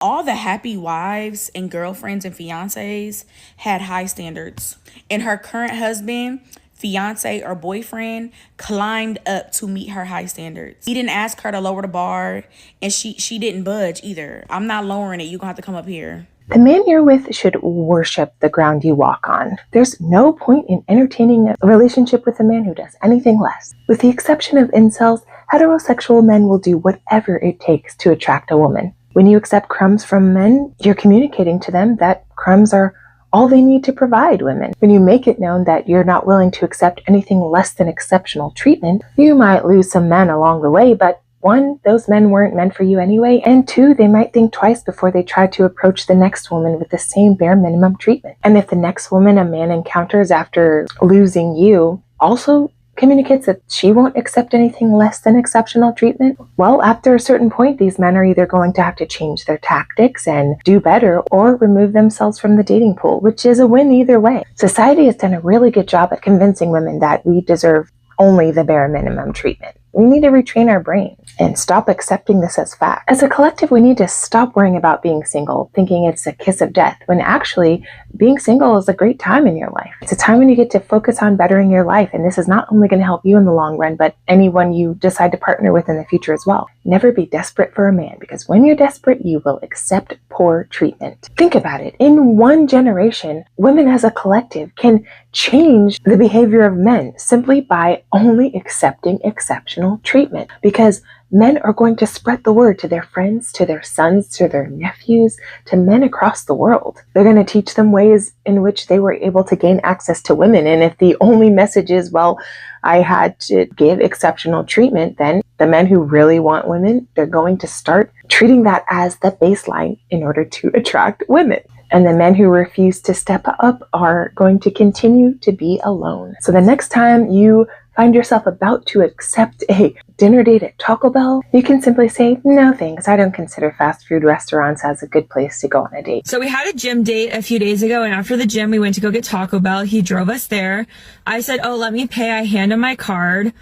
All the happy wives and girlfriends and fiancés had high standards. And her current husband, fiance, or boyfriend climbed up to meet her high standards. He didn't ask her to lower the bar, and she didn't budge either. I'm not lowering it. You're gonna have to come up here. The man you're with should worship the ground you walk on. There's no point in entertaining a relationship with a man who does anything less. With the exception of incels, heterosexual men will do whatever it takes to attract a woman. When you accept crumbs from men, you're communicating to them that crumbs are all they need to provide women. When you make it known that you're not willing to accept anything less than exceptional treatment, you might lose some men along the way, but one, those men weren't meant for you anyway, and two, they might think twice before they try to approach the next woman with the same bare minimum treatment. And if the next woman a man encounters after losing you also communicates that she won't accept anything less than exceptional treatment, well, after a certain point, these men are either going to have to change their tactics and do better or remove themselves from the dating pool, which is a win either way. Society has done a really good job at convincing women that we deserve only the bare minimum treatment. We need to retrain our brains and stop accepting this as fact. As a collective, we need to stop worrying about being single, thinking it's a kiss of death, when actually being single is a great time in your life. It's a time when you get to focus on bettering your life, and this is not only going to help you in the long run, but anyone you decide to partner with in the future as well. Never be desperate for a man, because when you're desperate, you will accept poor treatment. Think about it. In one generation, women as a collective can change the behavior of men simply by only accepting exceptional treatment, because men are going to spread the word to their friends, to their sons, to their nephews, to men across the world. They're going to teach them ways in which they were able to gain access to women. And if the only message is, well, I had to give exceptional treatment, then the men who really want women, they're going to start treating that as the baseline in order to attract women. And the men who refuse to step up are going to continue to be alone. So the next time you find yourself about to accept a dinner date at Taco Bell, you can simply say, no thanks, I don't consider fast food restaurants as a good place to go on a date. So we had a gym date a few days ago, and after the gym, we went to go get Taco Bell. He drove us there. I said, oh, let me pay. I hand him my card.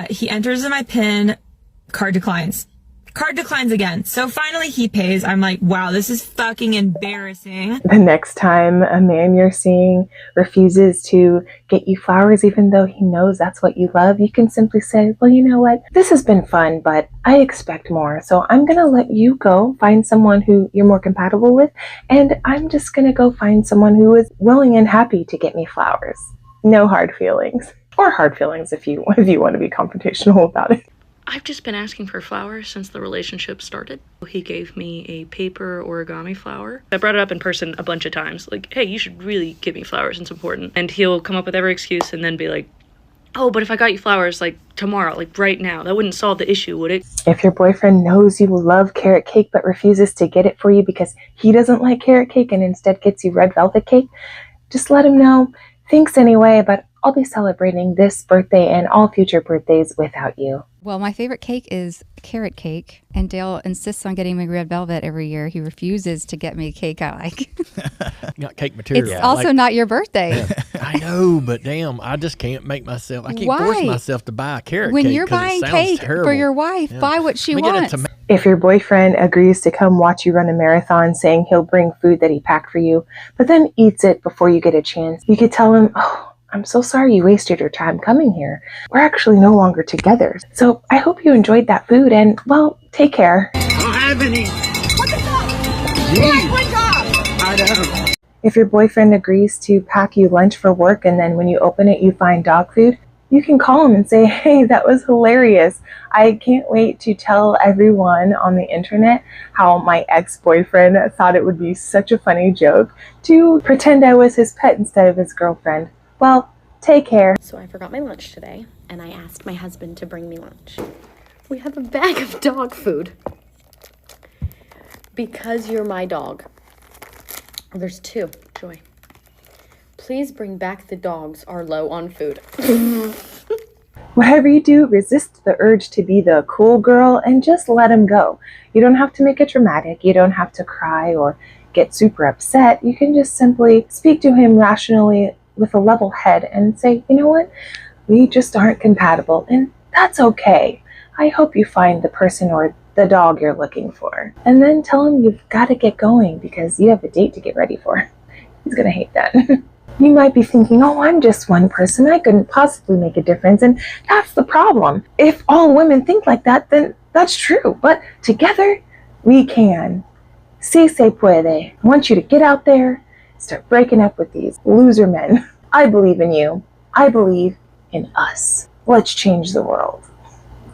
He enters in my PIN. Card declines. Card declines again. So finally he pays. I'm like, wow, this is fucking embarrassing. The next time a man you're seeing refuses to get you flowers, even though he knows that's what you love, you can simply say, well, you know what? This has been fun, but I expect more. So I'm going to let you go find someone who you're more compatible with. And I'm just going to go find someone who is willing and happy to get me flowers. No hard feelings. Or hard feelings if you want to be confrontational about it. I've just been asking for flowers since the relationship started. He gave me a paper origami flower. I brought it up in person a bunch of times, like, hey, you should really give me flowers, it's important. And he'll come up with every excuse and then be like, oh, but if I got you flowers, like, tomorrow, like, right now, that wouldn't solve the issue, would it? If your boyfriend knows you love carrot cake but refuses to get it for you because he doesn't like carrot cake and instead gets you red velvet cake, just let him know, thanks anyway, but I'll be celebrating this birthday and all future birthdays without you. Well, my favorite cake is carrot cake, and Dale insists on getting me red velvet every year. He refuses to get me cake I like. Not cake material. It's also not your birthday. Yeah. I know, but damn, I just can't make myself. I can't force myself to buy a carrot when cake. When you're buying cake terrible. for your wife, buy what she wants. If your boyfriend agrees to come watch you run a marathon, saying he'll bring food that he packed for you, but then eats it before you get a chance, you could tell him, oh, I'm so sorry you wasted your time coming here. We're actually no longer together. So I hope you enjoyed that food and, well, take care. I don't have any. What the fuck? Wake up! I don't. If your boyfriend agrees to pack you lunch for work and then when you open it you find dog food, you can call him and say, hey, that was hilarious. I can't wait to tell everyone on the internet how my ex-boyfriend thought it would be such a funny joke to pretend I was his pet instead of his girlfriend. Well, take care. So I forgot my lunch today, and I asked my husband to bring me lunch. We have a bag of dog food. Because you're my dog. Oh, there's two. Joy. Please bring back the dogs are low on food. Whatever you do, resist the urge to be the cool girl and just let him go. You don't have to make it dramatic. You don't have to cry or get super upset. You can just simply speak to him rationally with a level head and say, you know what, we just aren't compatible, and that's okay. I hope you find the person or the dog you're looking for. And then tell him you've got to get going because you have a date to get ready for. He's gonna hate that. You might be thinking, oh, I'm just one person. I couldn't possibly make a difference. And that's the problem. If all women think like that, then that's true. But together, we can. Si se puede. I want you to get out there, start breaking up with these loser men. I believe in you. I believe in us. Let's change the world.